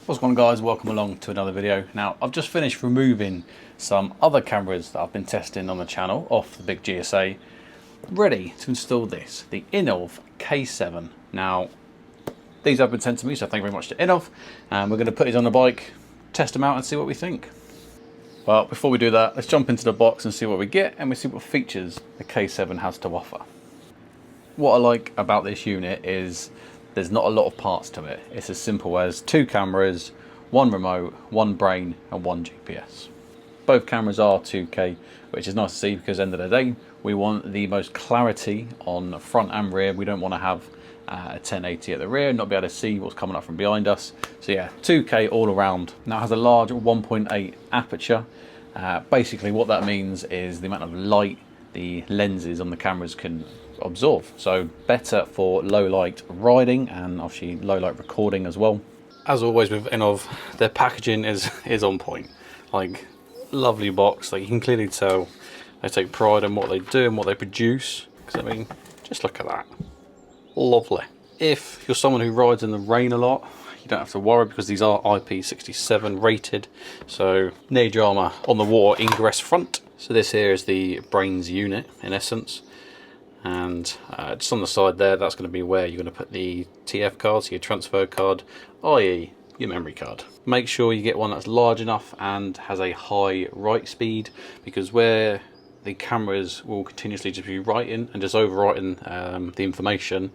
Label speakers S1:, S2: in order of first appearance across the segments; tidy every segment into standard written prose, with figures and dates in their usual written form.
S1: What's going on, guys? Welcome along to another video. Now, I've just finished removing some other cameras that I've been testing on the channel off the big GSA, ready to install this, the Innov K7. Now, these have been sent to me, so thank you very much to Innov, and we're going to put these on the bike, test them out and see what we think. Well, before we do that, let's jump into the box and see what we get, and we see what features the K7 has to offer. What I like about this unit is there's not a lot of parts to it. It's as simple as two cameras, one remote, one brain and one GPS. Both cameras are 2K, which is nice to see because at the end of the day, we want the most clarity on front and rear. We don't want to have a 1080 at the rear and not be able to see what's coming up from behind us. So yeah, 2K all around. Now it has a large 1.8 aperture. Basically what that means is the amount of light the lenses on the cameras can absorb, so better for low light riding and obviously low light recording as well. As always with Innov, their packaging is on point. Like, lovely box. Like, you can clearly tell they take pride in what they do and what they produce, because I mean, just look at that, lovely. If you're someone who rides in the rain a lot, you don't have to worry because these are IP67 rated, so no drama on the water ingress front. So this here is the brains unit in essence, and just on the side there, that's going to be where you're going to put the TF card, so your transfer card, i.e. your memory card. Make sure you get one that's large enough and has a high write speed, because where the cameras will continuously just be writing and just overwriting the information,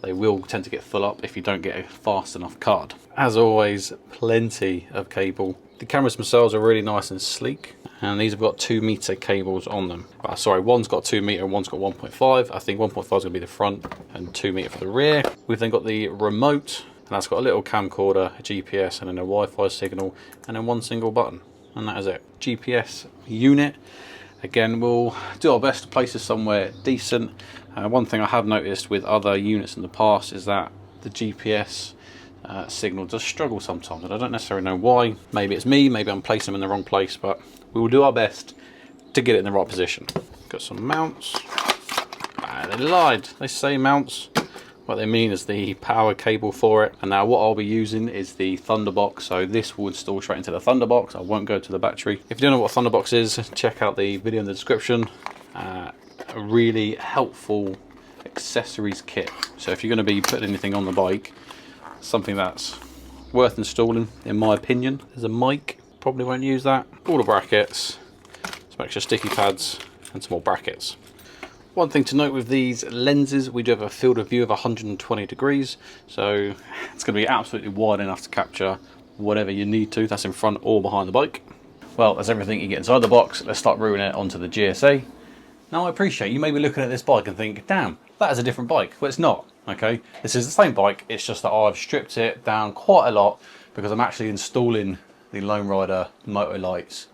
S1: they will tend to get full up if you don't get a fast enough card. As always, plenty of cable. The cameras themselves are really nice and sleek, and these have got 2 meter cables on them. Sorry, one's got 2 meter and one's got 1.5. I think 1.5 is going to be the front and 2 meter for the rear. We've then got the remote, and that's got a little camcorder, a GPS and then a Wi-Fi signal, and then one single button, and that is it. GPS unit. Again, we'll do our best to place this somewhere decent. One thing I have noticed with other units in the past is that the GPS signal does struggle sometimes, and I don't necessarily know why. Maybe it's me, maybe I'm placing them in the wrong place, but we will do our best to get it in the right position. Got some mounts. They lied. They say mounts. What they mean is the power cable for it. And now what I'll be using is the Thunderbox. So this will install straight into the Thunderbox. I won't go to the battery. If you don't know what Thunderbox is, check out the video in the description. A really helpful accessories kit. So if you're going to be putting anything on the bike, something that's worth installing, in my opinion. There's a mic. Probably won't use that. All the brackets, some extra sticky pads, and some more brackets. One thing to note with these lenses, we do have a field of view of 120 degrees, so it's going to be absolutely wide enough to capture whatever you need to, that's in front or behind the bike. Well, that's everything you get inside the box. Let's start routing it onto the GSA. Now, I appreciate you may be looking at this bike and think, damn, that is a different bike. Well, it's not, okay? This is the same bike, it's just that I've stripped it down quite a lot because I'm actually installing the Lone Rider motor lights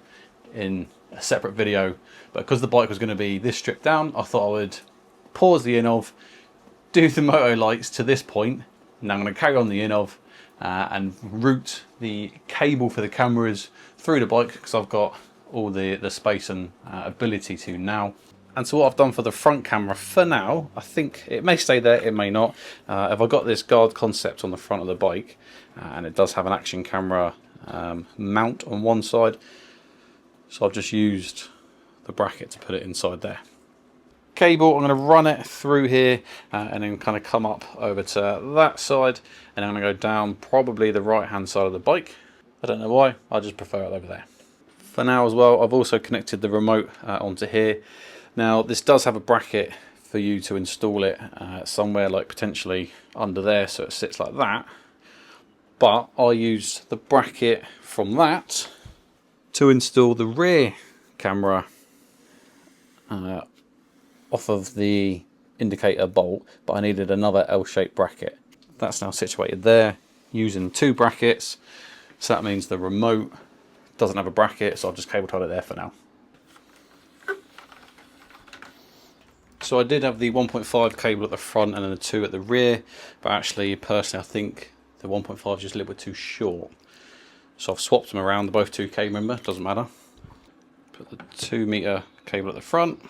S1: in a separate video, but because the bike was going to be this stripped down, I thought I would pause the Innov, do the moto lights to this point. Now I'm going to carry on the Innov and route the cable for the cameras through the bike, because I've got all the space and ability to now. And so what I've done for the front camera for now, I think it may stay there, it may not. If I got this guard concept on the front of the bike, and it does have an action camera mount on one side, so I've just used the bracket to put it inside there. Cable, I'm going to run it through here and then kind of come up over to that side, and I'm going to go down probably the right hand side of the bike. I don't know why, I just prefer it over there. For now as well, I've also connected the remote onto here. Now this does have a bracket for you to install it somewhere, like potentially under there, so it sits like that. But I use the bracket from that to install the rear camera off of the indicator bolt, but I needed another L-shaped bracket. That's now situated there using 2 brackets, so that means the remote doesn't have a bracket, so I've just cable tied it there for now. So I did have the 1.5 cable at the front and then the 2 at the rear, but actually personally I think the 1.5 is just a little bit too short. So I've swapped them around, they're both 2K, remember, doesn't matter. Put the 2 meter cable at the front.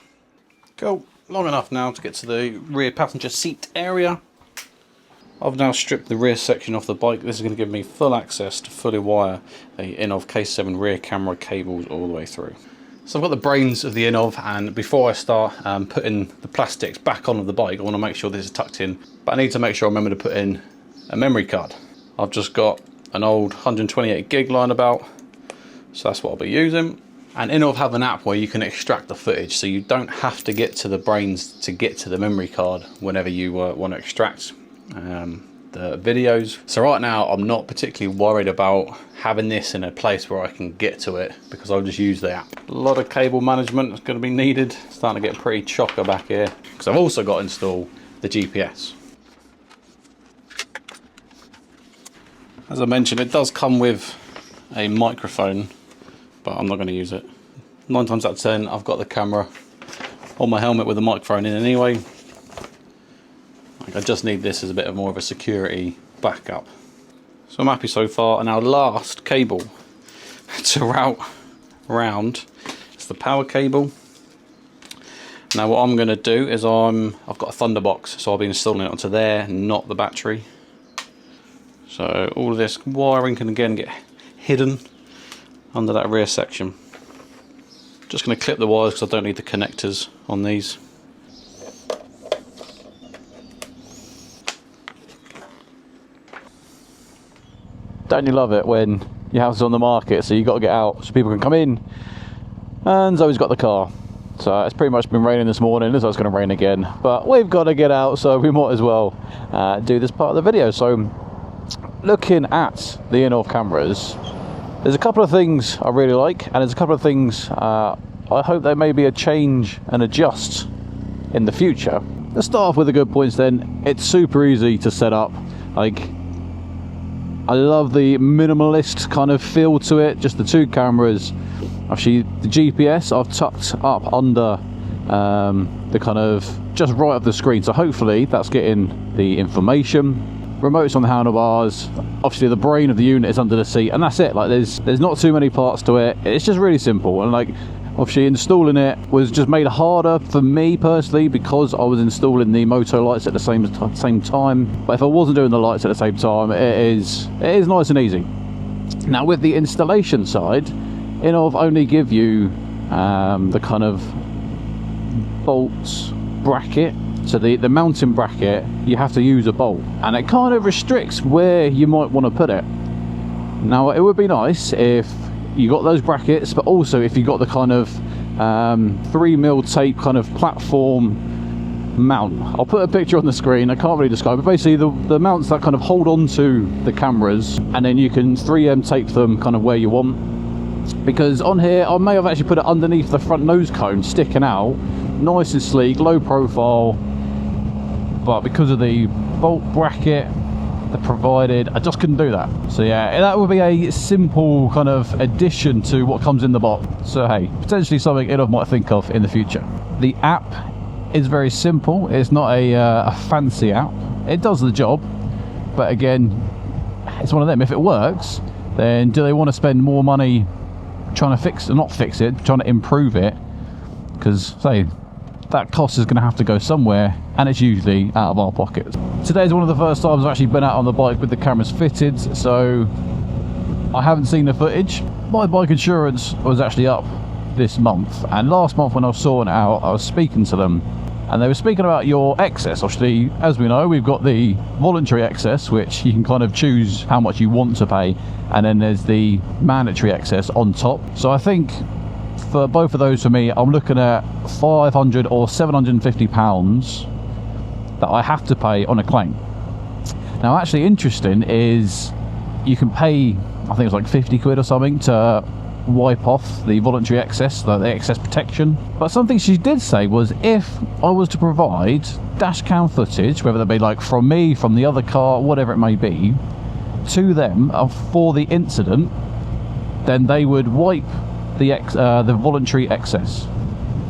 S1: Go long enough now to get to the rear passenger seat area. I've now stripped the rear section off the bike. This is going to give me full access to fully wire the Innov K7 rear camera cables all the way through. So I've got the brains of the Innov, and before I start putting the plastics back onto the bike, I want to make sure this is tucked in. But I need to make sure I remember to put in a memory card. I've just got an old 128 gig lying about, so that's what I'll be using. And Innov have an app where you can extract the footage, so you don't have to get to the brains to get to the memory card whenever you want to extract the videos. So right now I'm not particularly worried about having this in a place where I can get to it, because I'll just use the app. A lot of cable management is going to be needed. Starting to get pretty chocker back here, because I've also got to install the GPS. As I mentioned, it does come with a microphone, but I'm not going to use it. 9 times out of 10 I've got the camera on my helmet with the microphone in anyway. I just need this as a bit of more of a security backup. So I'm happy so far. And our last cable to route round is the power cable. Now what I'm going to do is I've got a Thunderbox, so I'll be installing it onto there, not the battery. So all of this wiring can again get hidden under that rear section. Just going to clip the wires because I don't need the connectors on these. Don't you love it when your house is on the market, so you've got to get out so people can come in? And Zoe's got the car. So it's pretty much been raining this morning. Looks like it's going to rain again, but we've got to get out, so we might as well do this part of the video. So looking at the Innov cameras, there's a couple of things I really like, and there's a couple of things I hope they may be a change and adjust in the future. Let's start off with the good points then. It's super easy to set up. Like, I love the minimalist kind of feel to it, just the 2 cameras. Actually, the GPS I've tucked up under the kind of just right of the screen, so hopefully that's getting the information. Remotes on the handlebars, obviously the brain of the unit is under the seat, and that's it. Like, there's not too many parts to it. It's just really simple, and like, obviously installing it was just made harder for me personally because I was installing the moto lights at the same time. But if I wasn't doing the lights at the same time, it is nice and easy. Now with the installation side, Innov only give you the kind of bolts bracket. So the mounting bracket, you have to use a bolt, and it kind of restricts where you might want to put it. Now it would be nice if you got those brackets, but also if you got the kind of 3mm tape kind of platform mount. I'll put a picture on the screen. I can't really describe it. Basically the mounts that kind of hold on to the cameras, and then you can 3M tape them kind of where you want. Because on here I may have actually put it underneath the front nose cone, sticking out, nice and sleek, low profile, but because of the bolt bracket provided, I just couldn't do that. So yeah, that would be a simple kind of addition to what comes in the box. So hey, potentially something Innov might think of in the future. The app is very simple. It's not a fancy app. It does the job, but again, it's one of them. If it works, then do they want to spend more money trying to not fix it, trying to improve it? Because say that cost is going to have to go somewhere, and it's usually out of our pockets. Today's one of the first times I've actually been out on the bike with the cameras fitted, so I haven't seen the footage. My bike insurance was actually up this month, and last month when I was sorting it out, I was speaking to them, and they were speaking about your excess. Obviously, as we know, we've got the voluntary excess, which you can kind of choose how much you want to pay, and then there's the mandatory excess on top. So I think for both of those, for me, I'm looking at £500 or £750 that I have to pay on a claim. Now actually interesting is you can pay, I think it's like 50 quid or something to wipe off the voluntary excess, the excess protection. But something she did say was if I was to provide dash cam footage, whether that be like from me, from the other car, whatever it may be, to them for the incident, then they would wipe the voluntary excess,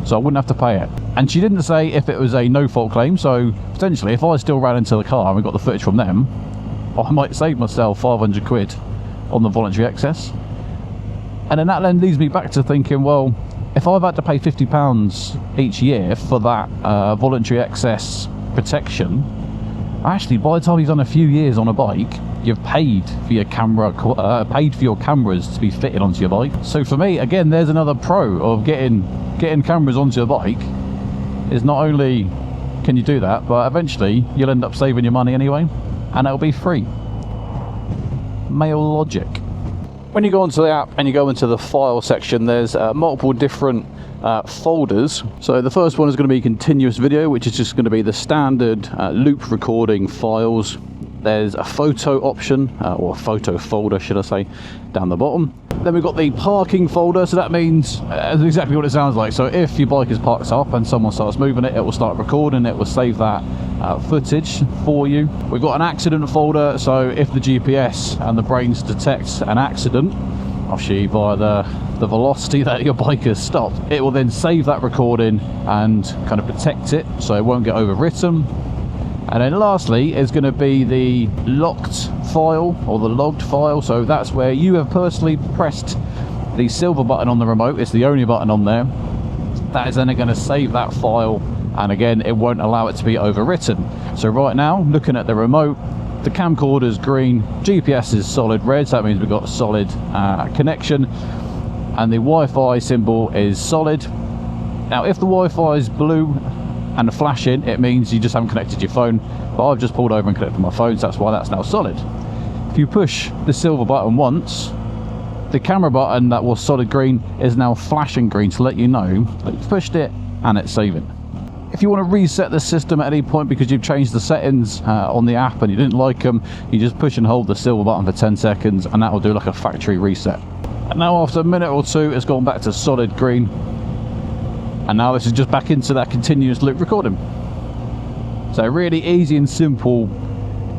S1: so I wouldn't have to pay it. And she didn't say if it was a no-fault claim, so potentially if I still ran into the car and we got the footage from them, I might save myself 500 quid on the voluntary excess. And then that then leads me back to thinking, well, if I've had to pay £50 each year for that voluntary excess protection, Actually, by the time you've done a few years on a bike, you've paid for your camera, paid for your cameras to be fitted onto your bike. So for me, again, there's another pro of getting cameras onto your bike. Is not only can you do that, but eventually you'll end up saving your money anyway, and it'll be free. Male logic. When you go onto the app and you go into the file section, there's multiple different folders. So the first one is going to be continuous video, which is just going to be the standard loop recording files. There's a photo option, or a photo folder should I say, down the bottom. Then we've got the parking folder, so that means exactly what it sounds like. So if your bike is parked up and someone starts moving it, it will start recording, it will save that footage for you. We've got an accident folder, so if the GPS and the brains detect an accident, obviously by the velocity that your bike has stopped, it will then save that recording and kind of protect it so it won't get overwritten. And then lastly is going to be the locked file, or the logged file. So that's where you have personally pressed the silver button on the remote. It's the only button on there. That is then going to save that file, and again it won't allow it to be overwritten. So right now, looking at the remote, the camcorder is green, GPS is solid red, so that means we've got a solid connection, and the Wi-Fi symbol is solid. Now if the Wi-Fi is blue and a flash in, it means you just haven't connected your phone, but I've just pulled over and connected my phone, so that's why that's now solid. If you push the silver button once, the camera button that was solid green is now flashing green to let you know that you've pushed it and it's saving. If you want to reset the system at any point because you've changed the settings on the app and you didn't like them, you just push and hold the silver button for 10 seconds and that will do like a factory reset. And now after a minute or two, it's gone back to solid green. And now this is just back into that continuous loop recording. So really easy and simple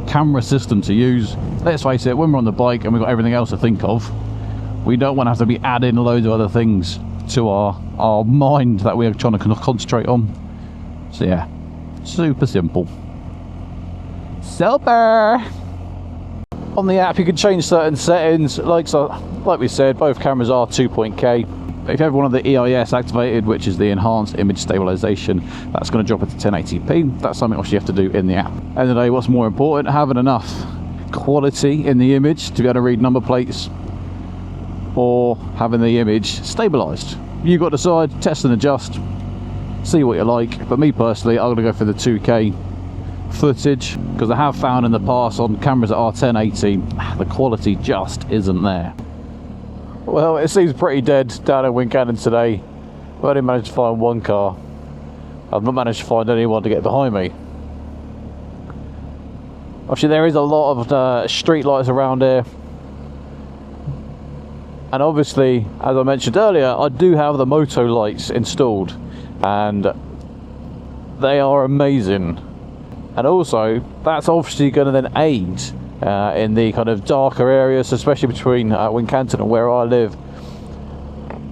S1: camera system to use. Let's face it, when we're on the bike and we've got everything else to think of, we don't want to have to be adding loads of other things to our mind that we're trying to concentrate on. So yeah, super simple. Super! On the app you can change certain settings, like we said, both cameras are 2.K. If you have one of the EIS activated, which is the enhanced image stabilization, that's going to drop it to 1080p. That's something else you have to do in the app. End of the day, what's more important, having enough quality in the image to be able to read number plates, or having the image stabilized. You've got to decide, test and adjust, see what you like. But me personally, I'm going to go for the 2K footage, because I have found in the past on cameras that are 1080, the quality just isn't there. Well, it seems pretty dead down in Wincanton today. I've only managed to find one car. I've not managed to find anyone to get behind me. Actually, there is a lot of street lights around here. And obviously, as I mentioned earlier, I do have the moto lights installed. And they are amazing. And also, that's obviously going to then aid in the kind of darker areas, especially between Wincanton and where I live.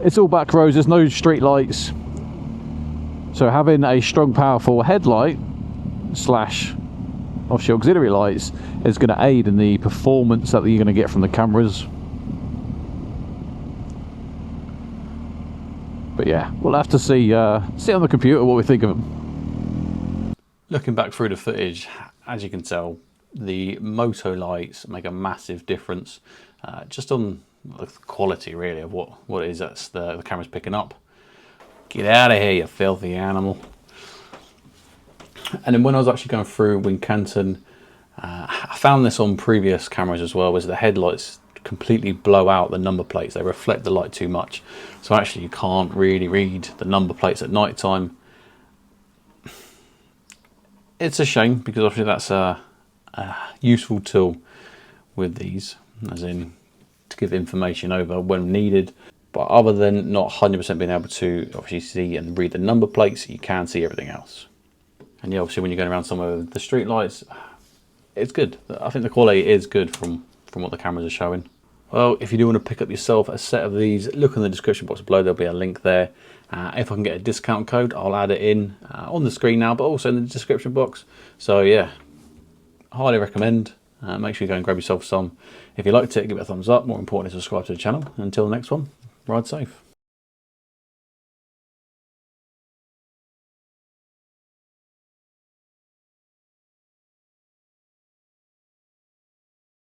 S1: It's all back roads, there's no street lights, so having a strong powerful headlight slash obviously auxiliary lights is going to aid in the performance that you're going to get from the cameras. But yeah, we'll have to see on the computer what we think of them. Looking back through the footage, as you can tell, the moto lights make a massive difference just on the quality really of what it is that's the camera's picking up. Get out of here, you filthy animal. And then when I was actually going through Wincanton, I found this on previous cameras as well, was the headlights completely blow out the number plates. They reflect the light too much, so actually you can't really read the number plates at night time. It's a shame, because obviously that's a useful tool with these, as in to give information over when needed. But other than not 100% being able to obviously see and read the number plates, you can see everything else. And yeah, obviously when you're going around somewhere with the street lights, it's good. I think the quality is good from what the cameras are showing. Well, if you do want to pick up yourself a set of these, look in the description box below, there'll be a link there. If I can get a discount code, I'll add it in on the screen now, but also in the description box. So yeah, highly recommend. Make sure you go and grab yourself some. If you liked it, give it a thumbs up. More importantly, subscribe to the channel. Until the next one, ride safe.